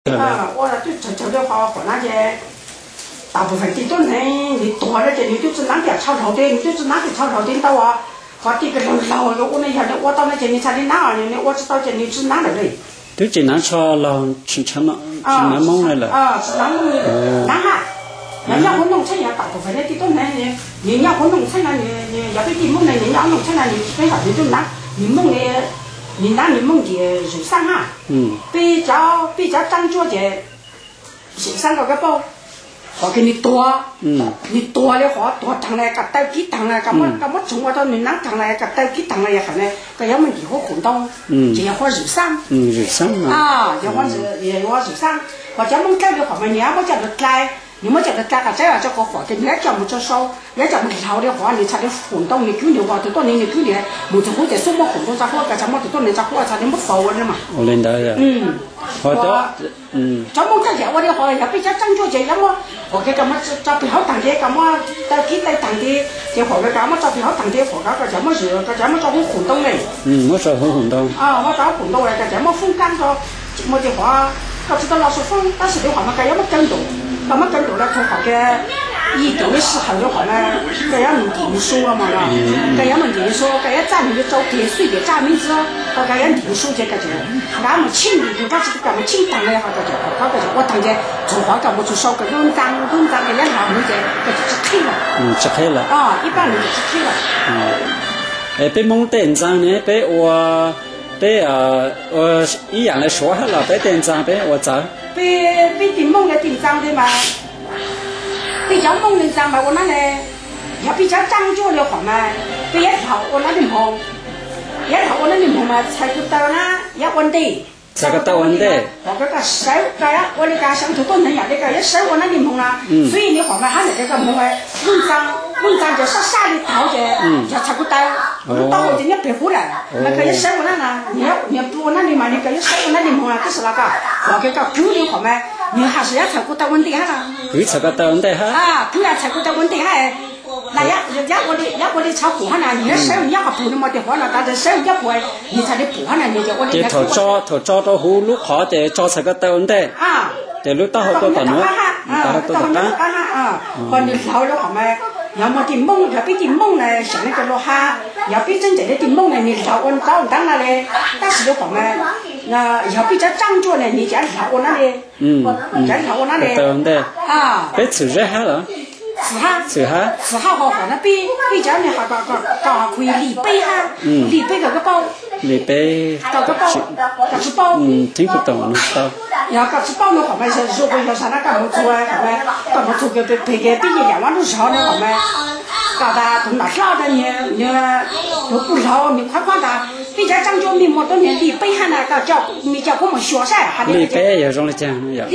我就的话和那些大部分的都能你多了点，你就是那点炒头的，你就是那个炒头的到啊，和这个老了我那下的，我到那些你才的哪二年的，我知道这你是哪来的。都只能炒老成了，只能蒙来了。啊，是那蒙的，那哈。人家和农村人大部分的都能，人家和农村人你要不地蒙的，人家农村人你最好你就拿你蒙的。你那你蒙的肉山哈，比较长脚的肉山那个包，我给你多，你多的话多糖来个带鸡糖来，干么中国到闽南糖来个带鸡糖来也好呢，个要么以后混到，也好肉山，肉山啊，也好肉山，或者蒙改的话嘛，你要么叫他改。你们叫他改个这样这个话，跟人家讲么就少，人家讲么老的话，你才能混动，你旧的话，多年你旧的，没就或者什么混动咋货，个怎么多年咋货，才能没发完了嘛。我领导的。好的。咱们这些我的话，要比较讲究些，要么或者干么找比较大的，干么到几代大的，就或者干么找比较大的，或者个怎么热，个怎么找混动嘞。我找混动。啊，我找混动嘞，个怎么风干着，么的话，他知道老是风，但是的话嘛，个要么跟动。那么跟着了，从好个一定的时候的话呢，这样能定数了嘛啦，这样能定数，这样咱们就找点水的咱们知道，这样定数这个就，俺们请的就把这个咱们请当了哈，这就，我当家做花干部就少个农长的两行人家，这就吃了。吃开了。啊，一般人就吃了。被蒙店长呢，被我一样来说好了，被店长被我找。被顶蒙的顶长的嘛，比较蒙的长嘛，我那里要比较长脚的话嘛，被一头我那里蒙，嘛，才不到那要稳定。这个到稳定。我这个手，这样我那个乡土都能样的个，一手我那里蒙啦，所以你话嘛，他那个蒙哎，文章就是啥的头的，要差不多，到后头你别回来，那个一手我那呢，你不那里嘛，你个一手我那里蒙啦，就是那个，我这个狗的话嘛，你还是要差不多稳定哈啦。狗差不多稳定哈。啊，狗要差不多稳定哈。那要我的炒补哈呢，你手你要补那么的话呢，但是手要补，你才能补哈呢，你就我的。头找到好路好的，找这个到稳定。啊。对路到好多的呢。到啊，和你老的话嘛，要么的蒙，要比的蒙呢，像那个罗哈，要比真正的蒙呢，你老我找当那嘞，但是的话嘛，那要比较长脚呢，你家老我那里，家老我那里。到稳定。啊。别凑热哈了。是哈好那比较呢还搞可以立碑哈，立碑搞个包，搞个包，听不懂了包。要搞个包的话嘛，是如果要啥那干么做啊，好嘛，干么做个别个2万多时候呢，好嘛，搞得同那老的你都不老，你快的，比较讲究你么多年立碑哈那个叫我们学噻，还得。立碑也用来讲要。